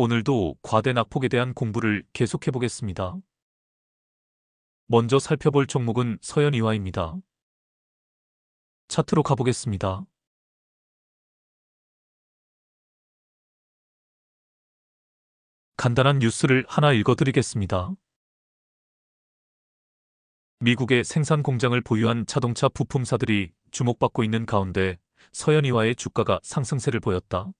오늘도 과대 낙폭에 대한 공부를 계속해 보겠습니다. 먼저 살펴볼 종목은 서현이화입니다. 차트로 가보겠습니다. 간단한 뉴스를 하나 읽어드리겠습니다. 미국의 생산 공장을 보유한 자동차 부품사들이 주목받고 있는 가운데 서현이화의 주가가 상승세를 보였다.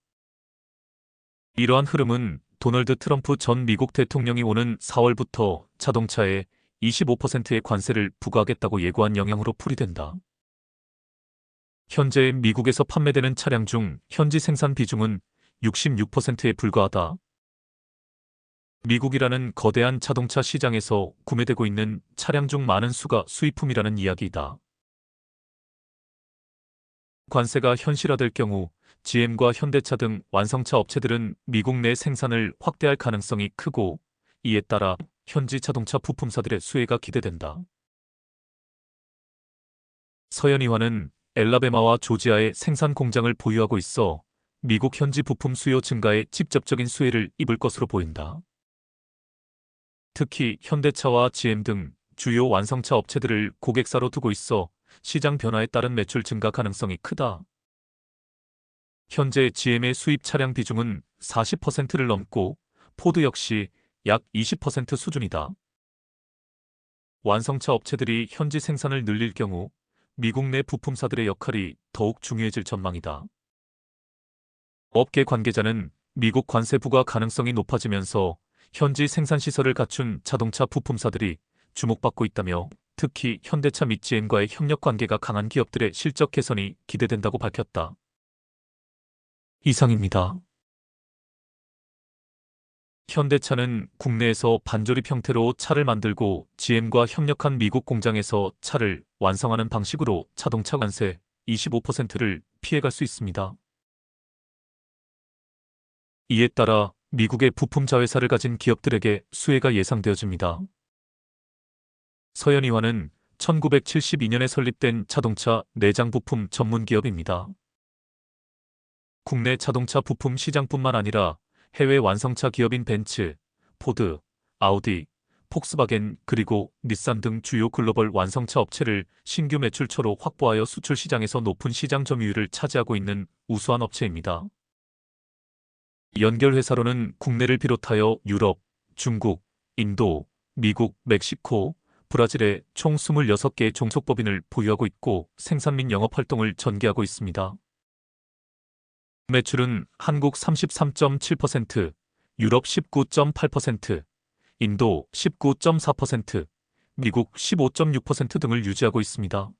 이러한 흐름은 도널드 트럼프 전 미국 대통령이 오는 4월부터 자동차에 25%의 관세를 부과하겠다고 예고한 영향으로 풀이된다. 현재 미국에서 판매되는 차량 중 현지 생산 비중은 66%에 불과하다. 미국이라는 거대한 자동차 시장에서 구매되고 있는 차량 중 많은 수가 수입품이라는 이야기이다. 관세가 현실화될 경우 GM과 현대차 등 완성차 업체들은 미국 내 생산을 확대할 가능성이 크고, 이에 따라 현지 자동차 부품사들의 수혜가 기대된다. 서현이화는 엘라베마와 조지아에 생산 공장을 보유하고 있어 미국 현지 부품 수요 증가에 직접적인 수혜를 입을 것으로 보인다. 특히 현대차와 GM 등 주요 완성차 업체들을 고객사로 두고 있어 시장 변화에 따른 매출 증가 가능성이 크다. 현재 GM의 수입 차량 비중은 40%를 넘고 포드 역시 약 20% 수준이다. 완성차 업체들이 현지 생산을 늘릴 경우 미국 내 부품사들의 역할이 더욱 중요해질 전망이다. 업계 관계자는 미국 관세 부과 가능성이 높아지면서 현지 생산시설을 갖춘 자동차 부품사들이 주목받고 있다며, 특히 현대차 및 GM과의 협력 관계가 강한 기업들의 실적 개선이 기대된다고 밝혔다. 이상입니다. 현대차는 국내에서 반조립 형태로 차를 만들고 GM과 협력한 미국 공장에서 차를 완성하는 방식으로 자동차 관세 25%를 피해갈 수 있습니다. 이에 따라 미국의 부품 자회사를 가진 기업들에게 수혜가 예상되어집니다. 서현이화는 1972년에 설립된 자동차 내장 부품 전문 기업입니다. 국내 자동차 부품 시장뿐만 아니라 해외 완성차 기업인 벤츠, 포드, 아우디, 폭스바겐 그리고 닛산 등 주요 글로벌 완성차 업체를 신규 매출처로 확보하여 수출 시장에서 높은 시장 점유율을 차지하고 있는 우수한 업체입니다. 연결 회사로는 국내를 비롯하여 유럽, 중국, 인도, 미국, 멕시코, 브라질에 총 26개의 종속법인을 보유하고 있고 생산 및 영업 활동을 전개하고 있습니다. 매출은 한국 33.7%, 유럽 19.8%, 인도 19.4%, 미국 15.6% 등을 유지하고 있습니다.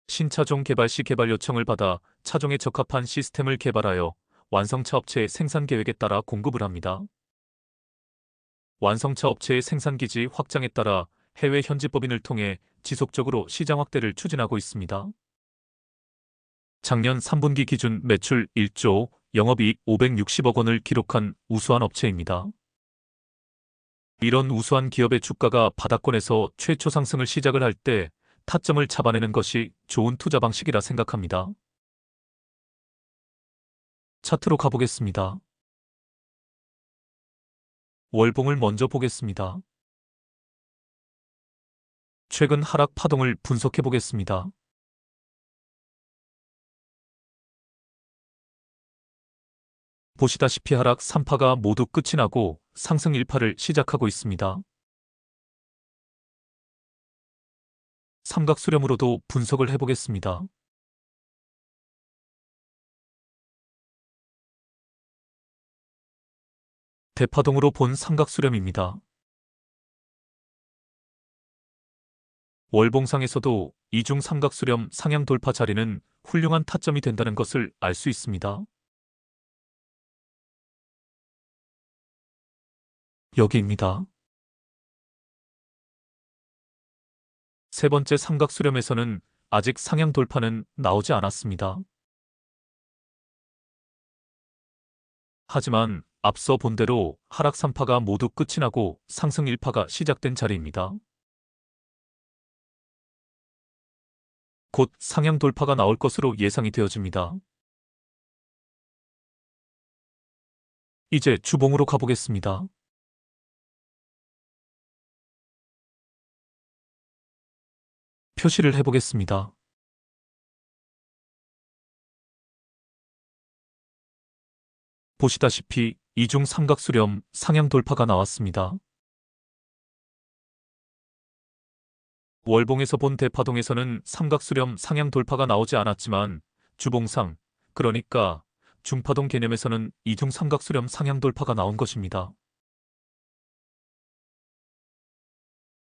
신차종 개발 시 개발 요청을 받아 차종에 적합한 시스템을 개발하여 완성차 업체의 생산 계획에 따라 공급을 합니다. 완성차 업체의 생산기지 확장에 따라 해외 현지 법인을 통해 지속적으로 시장 확대를 추진하고 있습니다. 작년 3분기 기준 매출 1조, 영업이익 560억 원을 기록한 우수한 업체입니다. 이런 우수한 기업의 주가가 바닥권에서 최초 상승을 시작을 할 때 타점을 잡아내는 것이 좋은 투자 방식이라 생각합니다. 차트로 가보겠습니다. 월봉을 먼저 보겠습니다. 최근 하락 파동을 분석해 보겠습니다. 보시다시피 하락 3파가 모두 끝이 나고 상승 1파를 시작하고 있습니다. 삼각수렴으로도 분석을 해보겠습니다. 대파동으로 본 삼각수렴입니다. 월봉상에서도 이중 삼각수렴 상향 돌파 자리는 훌륭한 타점이 된다는 것을 알 수 있습니다. 여기입니다. 세 번째 삼각수렴에서는 아직 상향 돌파는 나오지 않았습니다. 하지만 앞서 본 대로 하락 3파가 모두 끝이 나고 상승 1파가 시작된 자리입니다. 곧 상향 돌파가 나올 것으로 예상이 되어집니다. 이제 주봉으로 가보겠습니다. 표시를 해보겠습니다. 보시다시피 이중 삼각수렴 상향 돌파가 나왔습니다. 월봉에서 본 대파동에서는 삼각수렴 상향 돌파가 나오지 않았지만 주봉상, 그러니까 중파동 개념에서는 이중 삼각수렴 상향 돌파가 나온 것입니다.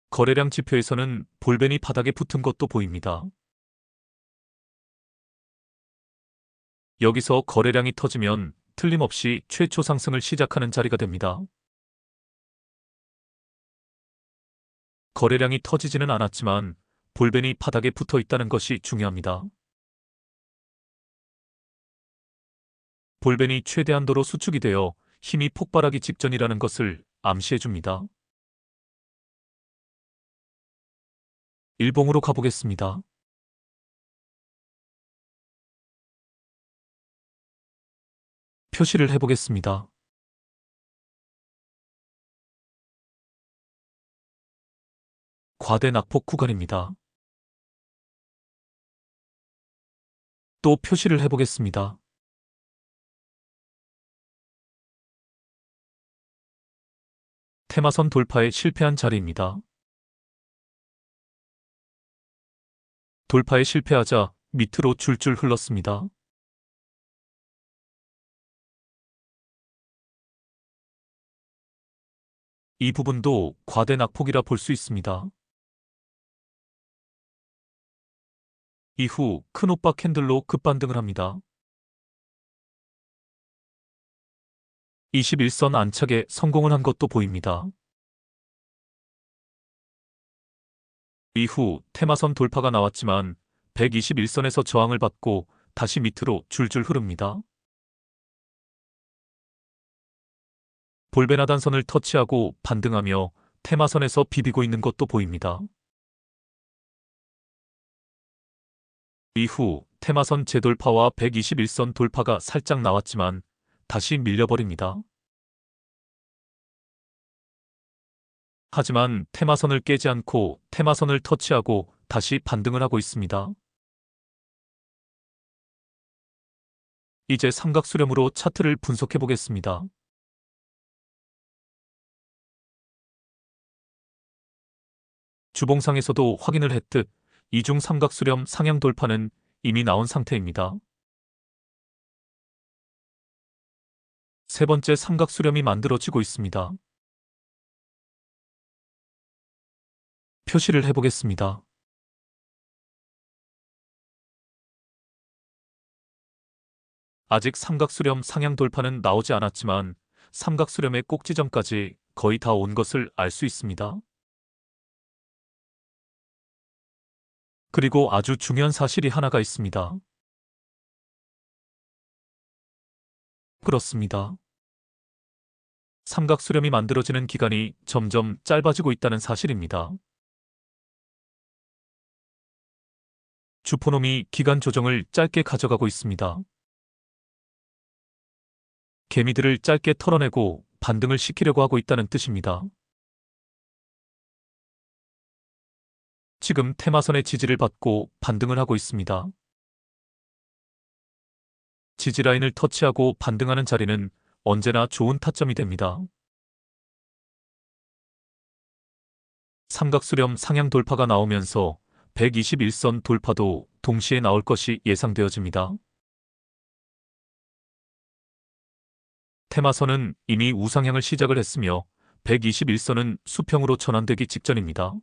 거래량 지표에서는 볼벤이 바닥에 붙은 것도 보입니다. 여기서 거래량이 터지면 틀림없이 최초 상승을 시작하는 자리가 됩니다. 거래량이 터지지는 않았지만 볼벤이 바닥에 붙어 있다는 것이 중요합니다. 볼벤이 최대한도로 수축이 되어 힘이 폭발하기 직전이라는 것을 암시해줍니다. 일봉으로 가보겠습니다. 표시를 해보겠습니다. 과대 낙폭 구간입니다. 또 표시를 해보겠습니다. 테마선 돌파에 실패한 자리입니다. 돌파에 실패하자 밑으로 줄줄 흘렀습니다. 이 부분도 과대 낙폭이라 볼 수 있습니다. 이후 큰 오빠 캔들로 급반등을 합니다. 21선 안착에 성공을 한 것도 보입니다. 이후 테마선 돌파가 나왔지만 121선에서 저항을 받고 다시 밑으로 줄줄 흐릅니다. 볼벤 하단선을 터치하고 반등하며 테마선에서 비비고 있는 것도 보입니다. 이후 테마선 재돌파와 121선 돌파가 살짝 나왔지만 다시 밀려버립니다. 하지만 테마선을 깨지 않고 테마선을 터치하고 다시 반등을 하고 있습니다. 이제 삼각수렴으로 차트를 분석해 보겠습니다. 주봉상에서도 확인을 했듯 이중 삼각수렴 상향 돌파는 이미 나온 상태입니다. 세 번째 삼각수렴이 만들어지고 있습니다. 표시를 해보겠습니다. 아직 삼각수렴 상향 돌파는 나오지 않았지만 삼각수렴의 꼭지점까지 거의 다 온 것을 알 수 있습니다. 그리고 아주 중요한 사실이 하나가 있습니다. 그렇습니다. 삼각수렴이 만들어지는 기간이 점점 짧아지고 있다는 사실입니다. 주포놈이 기간 조정을 짧게 가져가고 있습니다. 개미들을 짧게 털어내고 반등을 시키려고 하고 있다는 뜻입니다. 지금 테마선의 지지를 받고 반등을 하고 있습니다. 지지라인을 터치하고 반등하는 자리는 언제나 좋은 타점이 됩니다. 삼각수렴 상향 돌파가 나오면서 121선 돌파도 동시에 나올 것이 예상되어집니다. 테마선은 이미 우상향을 시작을 했으며 121선은 수평으로 전환되기 직전입니다.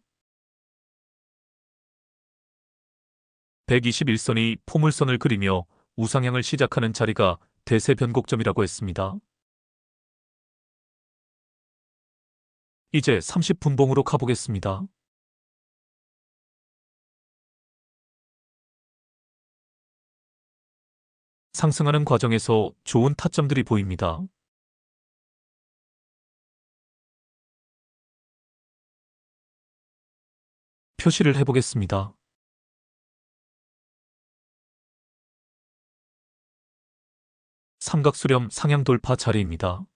121선이 포물선을 그리며 우상향을 시작하는 자리가 대세 변곡점이라고 했습니다. 이제 30분봉으로 가보겠습니다. 상승하는 과정에서 좋은 타점들이 보입니다. 표시를 해보겠습니다. 삼각수렴 상향 돌파 자리입니다.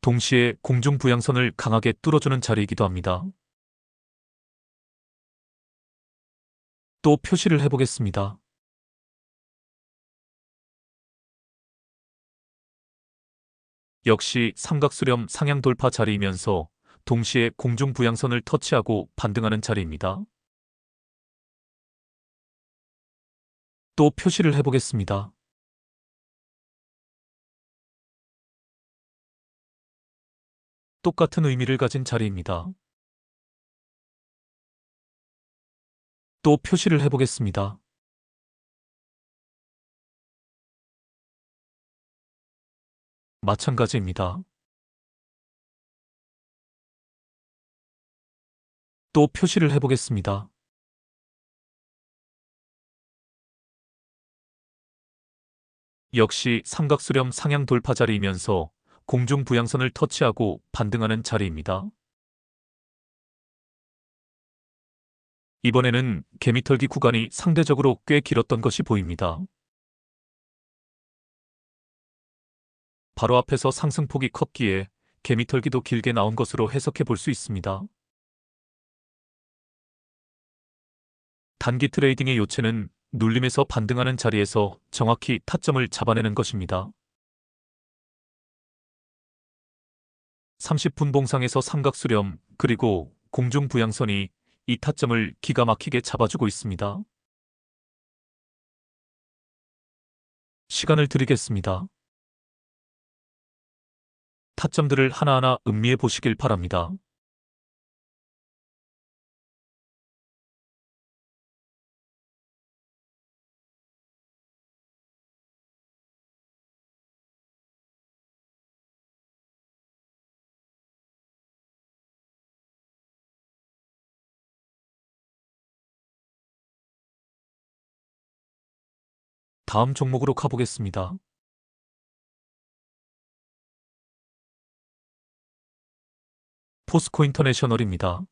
동시에 공중 부양선을 강하게 뚫어주는 자리이기도 합니다. 또 표시를 해보겠습니다. 역시 삼각수렴 상향 돌파 자리이면서 동시에 공중 부양선을 터치하고 반등하는 자리입니다. 또 표시를 해보겠습니다. 똑같은 의미를 가진 자리입니다. 또 표시를 해보겠습니다. 마찬가지입니다. 또 표시를 해보겠습니다. 역시 삼각수렴 상향 돌파 자리이면서 공중 부양선을 터치하고 반등하는 자리입니다. 이번에는 개미털기 구간이 상대적으로 꽤 길었던 것이 보입니다. 바로 앞에서 상승폭이 컸기에 개미털기도 길게 나온 것으로 해석해 볼 수 있습니다. 단기 트레이딩의 요체는 눌림에서 반등하는 자리에서 정확히 타점을 잡아내는 것입니다. 30분 봉상에서 삼각수렴 그리고 공중 부양선이 이 타점을 기가 막히게 잡아주고 있습니다. 시간을 드리겠습니다. 타점들을 하나하나 음미해 보시길 바랍니다. 다음 종목으로 가보겠습니다. 포스코 인터내셔널입니다.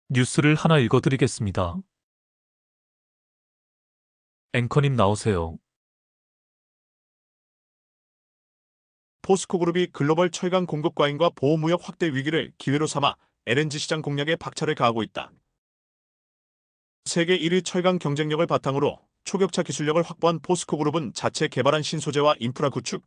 뉴스를 하나 읽어드리겠습니다. 앵커님 나오세요. 포스코그룹이 글로벌 철강 공급 과잉과 보호무역 확대 위기를 기회로 삼아 LNG 시장 공략에 박차를 가하고 있다. 세계 1위 철강 경쟁력을 바탕으로 초격차 기술력을 확보한 포스코그룹은 자체 개발한 신소재와 인프라 구축,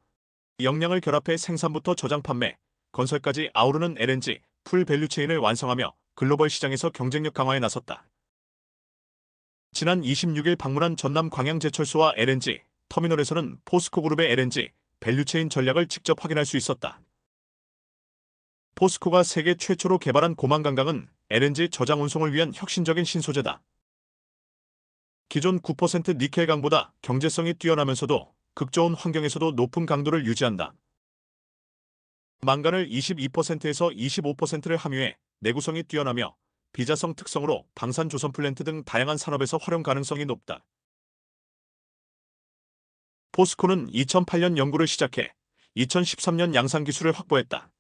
역량을 결합해 생산부터 저장 판매, 건설까지 아우르는 LNG 풀 밸류체인을 완성하며 글로벌 시장에서 경쟁력 강화에 나섰다. 지난 26일 방문한 전남 광양제철소와 LNG 터미널에서는 포스코그룹의 LNG 밸류체인 전략을 직접 확인할 수 있었다. 포스코가 세계 최초로 개발한 고만강강은 LNG 저장 운송을 위한 혁신적인 신소재다. 기존 9% 니켈강보다 경제성이 뛰어나면서도 극저온 환경에서도 높은 강도를 유지한다. 망간을 22%에서 25%를 함유해 내구성이 뛰어나며 비자성 특성으로 방산 조선 플랜트 등 다양한 산업에서 활용 가능성이 높다. 포스코는 2008년 연구를 시작해 2013년 양산 기술을 확보했다.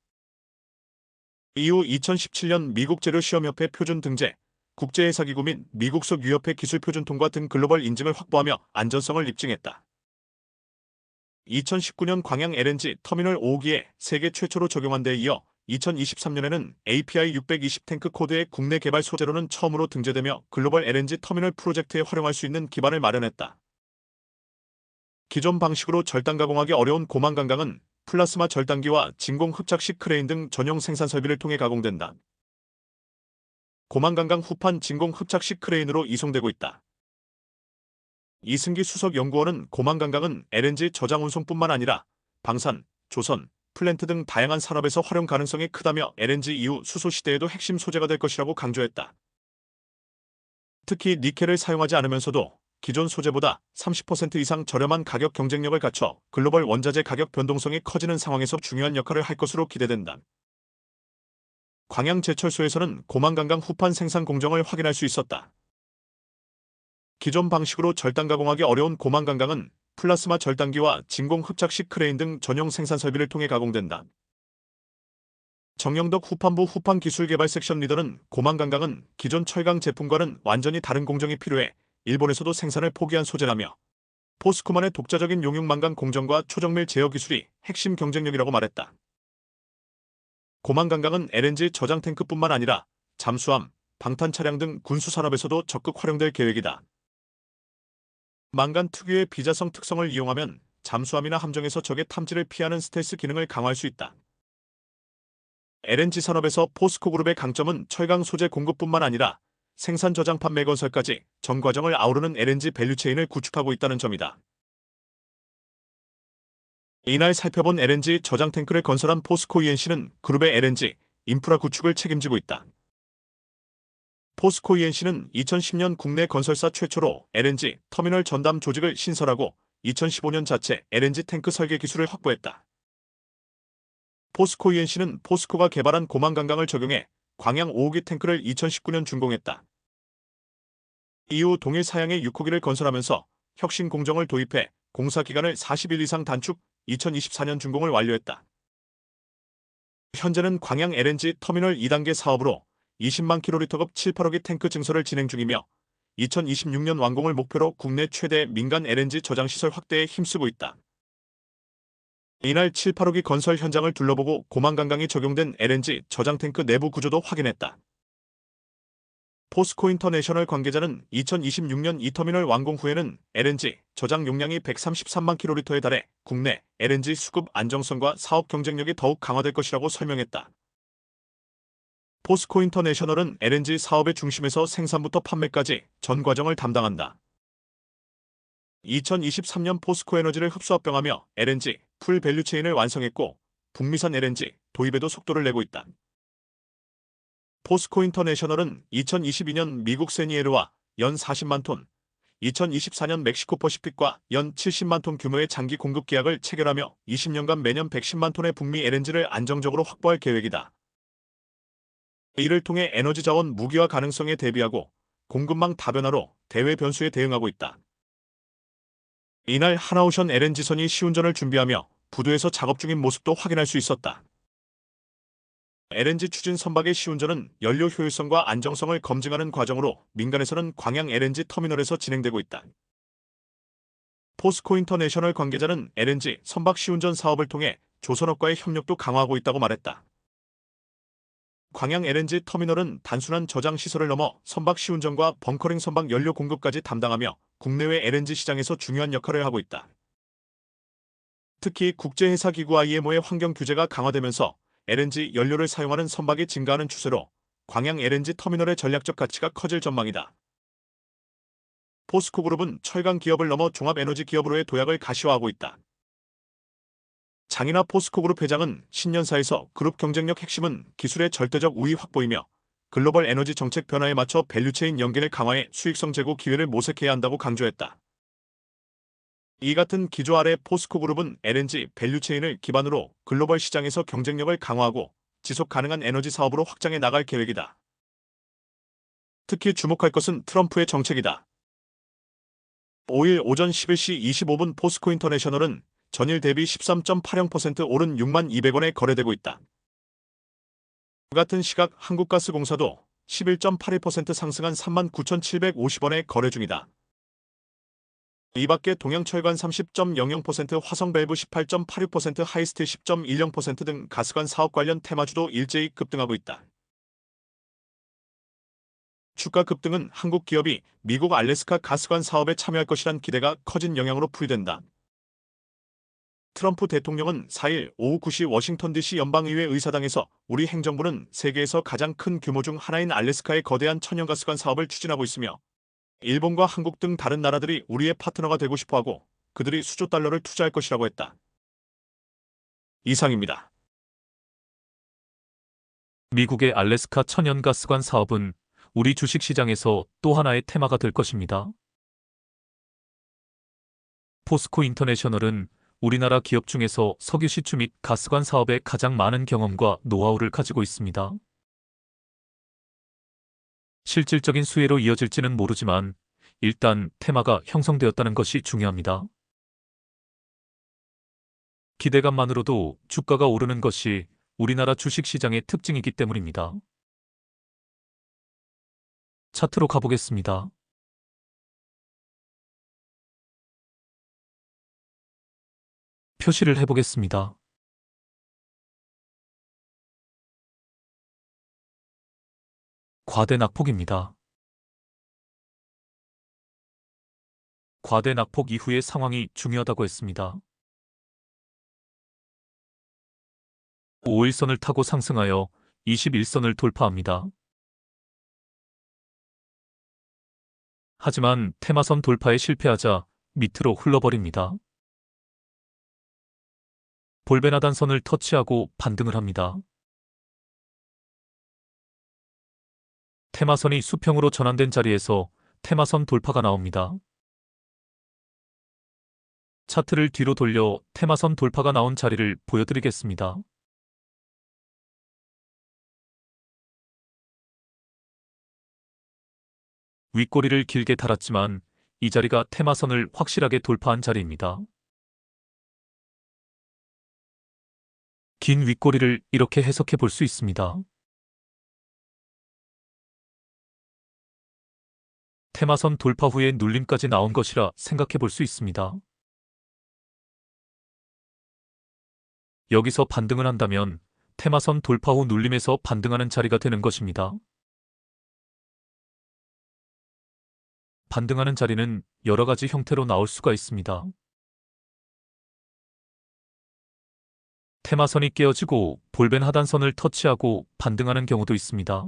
이후 2017년 미국 재료시험협회 표준 등재, 국제회사기구 및 미국 속 유협회 기술 표준 통과 등 글로벌 인증을 확보하며 안전성을 입증했다. 2019년 광양 LNG 터미널 5기에 세계 최초로 적용한 데 이어 2023년에는 API 620 탱크 코드의 국내 개발 소재로는 처음으로 등재되며 글로벌 LNG 터미널 프로젝트에 활용할 수 있는 기반을 마련했다. 기존 방식으로 절단 가공하기 어려운 고만강강은 플라스마 절단기와 진공 흡착식 크레인 등 전용 생산 설비를 통해 가공된다. 고만강강 후판 진공 흡착식 크레인으로 이송되고 있다. 이승기 수석연구원은 고만강강은 LNG 저장 운송뿐만 아니라 방산, 조선, 플랜트 등 다양한 산업에서 활용 가능성이 크다며 LNG 이후 수소 시대에도 핵심 소재가 될 것이라고 강조했다. 특히 니켈을 사용하지 않으면서도 기존 소재보다 30% 이상 저렴한 가격 경쟁력을 갖춰 글로벌 원자재 가격 변동성이 커지는 상황에서 중요한 역할을 할 것으로 기대된다. 광양제철소에서는 고만강강 후판 생산 공정을 확인할 수 있었다. 기존 방식으로 절단 가공하기 어려운 고만강강은 플라스마 절단기와 진공 흡착식 크레인 등 전용 생산 설비를 통해 가공된다. 정영덕 후판부 후판 기술 개발 섹션 리더는 고만강강은 기존 철강 제품과는 완전히 다른 공정이 필요해 일본에서도 생산을 포기한 소재라며 포스코만의 독자적인 용융만간 공정과 초정밀 제어 기술이 핵심 경쟁력이라고 말했다. 고만간강은 LNG 저장 탱크뿐만 아니라 잠수함, 방탄 차량 등 군수 산업에서도 적극 활용될 계획이다. 만간 특유의 비자성 특성을 이용하면 잠수함이나 함정에서 적의 탐지를 피하는 스텔스 기능을 강화할 수 있다. LNG 산업에서 포스코 그룹의 강점은 철강 소재 공급뿐만 아니라 생산 저장 판매 건설까지 전 과정을 아우르는 LNG 밸류체인을 구축하고 있다는 점이다. 이날 살펴본 LNG 저장 탱크를 건설한 포스코 ENC는 그룹의 LNG 인프라 구축을 책임지고 있다. 포스코 ENC는 2010년 국내 건설사 최초로 LNG 터미널 전담 조직을 신설하고 2015년 자체 LNG 탱크 설계 기술을 확보했다. 포스코 ENC는 포스코가 개발한 고만간강을 적용해 광양 5호기 탱크를 2019년 준공했다. 이후 동일 사양의 6호기를 건설하면서 혁신 공정을 도입해 공사 기간을 40일 이상 단축, 2024년 준공을 완료했다. 현재는 광양 LNG 터미널 2단계 사업으로 20만 킬로리터급 7, 8호기 탱크 증설을 진행 중이며 2026년 완공을 목표로 국내 최대 민간 LNG 저장시설 확대에 힘쓰고 있다. 이날 7, 8호기 건설 현장을 둘러보고 고만간강이 적용된 LNG 저장 탱크 내부 구조도 확인했다. 포스코 인터내셔널 관계자는 2026년 이 터미널 완공 후에는 LNG 저장 용량이 133만 킬로리터에 달해 국내 LNG 수급 안정성과 사업 경쟁력이 더욱 강화될 것이라고 설명했다. 포스코 인터내셔널은 LNG 사업의 중심에서 생산부터 판매까지 전 과정을 담당한다. 2023년 포스코 에너지를 흡수합병하며 LNG 풀 밸류체인을 완성했고 북미산 LNG 도입에도 속도를 내고 있다. 포스코 인터내셔널은 2022년 미국 세니에르와 연 40만 톤, 2024년 멕시코 퍼시픽과 연 70만 톤 규모의 장기 공급 계약을 체결하며 20년간 매년 110만 톤의 북미 LNG를 안정적으로 확보할 계획이다. 이를 통해 에너지 자원 무기화 가능성에 대비하고 공급망 다변화로 대외 변수에 대응하고 있다. 이날 하나오션 LNG선이 시운전을 준비하며 부두에서 작업 중인 모습도 확인할 수 있었다. LNG 추진 선박의 시운전은 연료 효율성과 안정성을 검증하는 과정으로 민간에서는 광양 LNG 터미널에서 진행되고 있다. 포스코 인터내셔널 관계자는 LNG 선박 시운전 사업을 통해 조선업과의 협력도 강화하고 있다고 말했다. 광양 LNG 터미널은 단순한 저장 시설을 넘어 선박 시운전과 벙커링 선박 연료 공급까지 담당하며 국내외 LNG 시장에서 중요한 역할을 하고 있다. 특히 국제해사기구 IMO의 환경 규제가 강화되면서 LNG 연료를 사용하는 선박이 증가하는 추세로 광양 LNG 터미널의 전략적 가치가 커질 전망이다. 포스코 그룹은 철강 기업을 넘어 종합 에너지 기업으로의 도약을 가시화하고 있다. 장인하 포스코 그룹 회장은 신년사에서 그룹 경쟁력 핵심은 기술의 절대적 우위 확보이며 글로벌 에너지 정책 변화에 맞춰 밸류체인 연계를 강화해 수익성 제고 기회를 모색해야 한다고 강조했다. 이 같은 기조 아래 포스코 그룹은 LNG 밸류체인을 기반으로 글로벌 시장에서 경쟁력을 강화하고 지속 가능한 에너지 사업으로 확장해 나갈 계획이다. 특히 주목할 것은 트럼프의 정책이다. 5일 오전 11시 25분 포스코 인터내셔널은 전일 대비 13.80% 오른 6만 200원에 거래되고 있다. 같은 시각 한국가스공사도 11.81% 상승한 39,750원에 거래 중이다. 이 밖에 동양철관 30.00%, 화성밸브 18.86%, 하이스틸 10.10% 등 가스관 사업 관련 테마주도 일제히 급등하고 있다. 주가 급등은 한국 기업이 미국 알래스카 가스관 사업에 참여할 것이란 기대가 커진 영향으로 풀이된다. 트럼프 대통령은 4일 오후 9시 워싱턴 DC 연방의회 의사당에서 우리 행정부는 세계에서 가장 큰 규모 중 하나인 알래스카의 거대한 천연가스관 사업을 추진하고 있으며 일본과 한국 등 다른 나라들이 우리의 파트너가 되고 싶어하고 그들이 수조 달러를 투자할 것이라고 했다. 이상입니다. 미국의 알래스카 천연가스관 사업은 우리 주식시장에서 또 하나의 테마가 될 것입니다. 포스코 인터내셔널은 우리나라 기업 중에서 석유 시추 및 가스관 사업에 가장 많은 경험과 노하우를 가지고 있습니다. 실질적인 수혜로 이어질지는 모르지만 일단 테마가 형성되었다는 것이 중요합니다. 기대감만으로도 주가가 오르는 것이 우리나라 주식시장의 특징이기 때문입니다. 차트로 가보겠습니다. 표시를 해보겠습니다. 과대 낙폭입니다. 과대 낙폭 이후의 상황이 중요하다고 했습니다. 5일선을 타고 상승하여 21선을 돌파합니다. 하지만 테마선 돌파에 실패하자 밑으로 흘러버립니다. 볼벤 하단선을 터치하고 반등을 합니다. 테마선이 수평으로 전환된 자리에서 테마선 돌파가 나옵니다. 차트를 뒤로 돌려 테마선 돌파가 나온 자리를 보여드리겠습니다. 윗꼬리를 길게 달았지만 이 자리가 테마선을 확실하게 돌파한 자리입니다. 긴 윗꼬리를 이렇게 해석해 볼 수 있습니다. 테마선 돌파 후에 눌림까지 나온 것이라 생각해 볼 수 있습니다. 여기서 반등을 한다면 테마선 돌파 후 눌림에서 반등하는 자리가 되는 것입니다. 반등하는 자리는 여러 가지 형태로 나올 수가 있습니다. 테마선이 깨어지고 볼벤 하단선을 터치하고 반등하는 경우도 있습니다.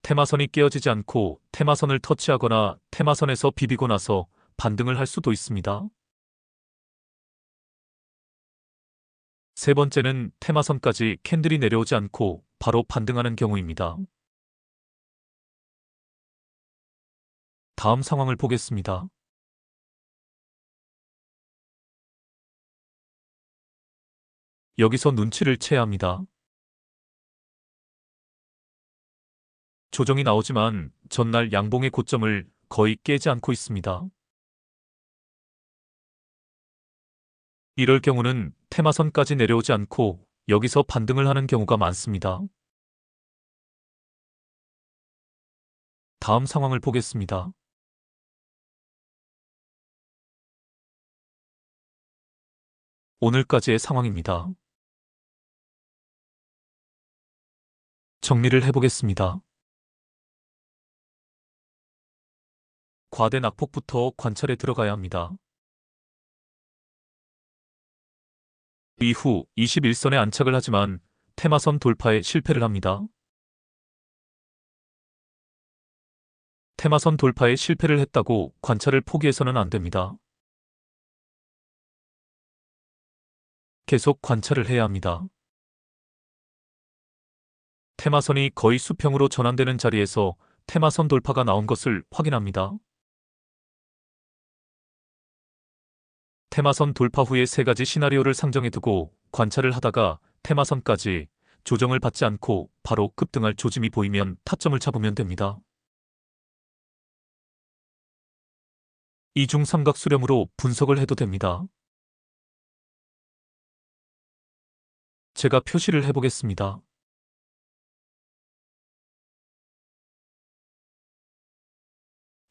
테마선이 깨어지지 않고 테마선을 터치하거나 테마선에서 비비고 나서 반등을 할 수도 있습니다. 세 번째는 테마선까지 캔들이 내려오지 않고 바로 반등하는 경우입니다. 다음 상황을 보겠습니다. 여기서 눈치를 채야 합니다. 조정이 나오지만 전날 양봉의 고점을 거의 깨지 않고 있습니다. 이럴 경우는 테마선까지 내려오지 않고 여기서 반등을 하는 경우가 많습니다. 다음 상황을 보겠습니다. 오늘까지의 상황입니다. 정리를 해보겠습니다. 과대 낙폭부터 관찰에 들어가야 합니다. 이후 21선에 안착을 하지만 테마선 돌파에 실패를 합니다. 테마선 돌파에 실패를 했다고 관찰을 포기해서는 안 됩니다. 계속 관찰을 해야 합니다. 테마선이 거의 수평으로 전환되는 자리에서 테마선 돌파가 나온 것을 확인합니다. 테마선 돌파 후에 세 가지 시나리오를 상정해두고 관찰을 하다가 테마선까지 조정을 받지 않고 바로 급등할 조짐이 보이면 타점을 잡으면 됩니다. 이중 삼각 수렴으로 분석을 해도 됩니다. 제가 표시를 해보겠습니다.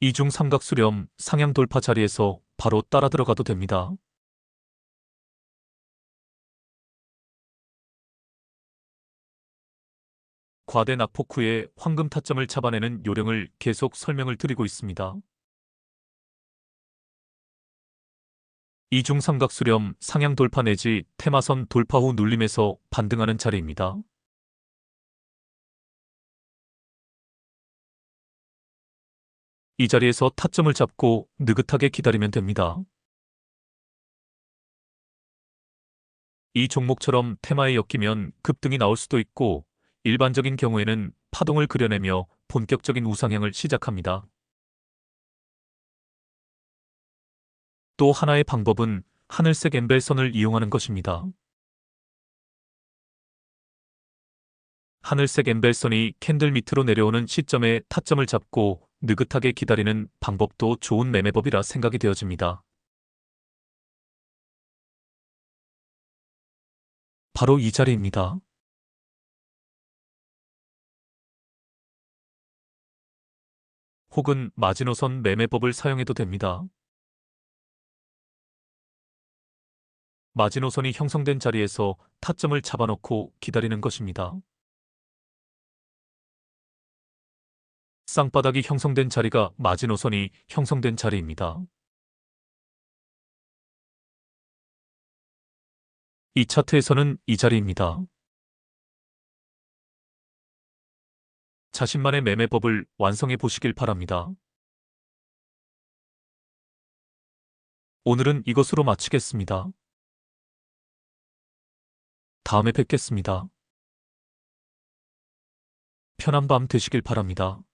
이중 삼각 수렴 상향 돌파 자리에서 바로 따라 들어가도 됩니다. 과대 낙폭 후에 황금 타점을 잡아내는 요령을 계속 설명을 드리고 있습니다. 이중 삼각 수렴 상향 돌파 내지 테마선 돌파 후 눌림에서 반등하는 자리입니다. 이 자리에서 타점을 잡고 느긋하게 기다리면 됩니다. 이 종목처럼 테마에 엮이면 급등이 나올 수도 있고 일반적인 경우에는 파동을 그려내며 본격적인 우상향을 시작합니다. 또 하나의 방법은 하늘색 엠벨선을 이용하는 것입니다. 하늘색 엠벨선이 캔들 밑으로 내려오는 시점에 타점을 잡고 느긋하게 기다리는 방법도 좋은 매매법이라 생각이 되어집니다. 바로 이 자리입니다. 혹은 마지노선 매매법을 사용해도 됩니다. 마지노선이 형성된 자리에서 타점을 잡아놓고 기다리는 것입니다. 쌍바닥이 형성된 자리가 마지노선이 형성된 자리입니다. 이 차트에서는 이 자리입니다. 자신만의 매매법을 완성해 보시길 바랍니다. 오늘은 이것으로 마치겠습니다. 다음에 뵙겠습니다. 편한 밤 되시길 바랍니다.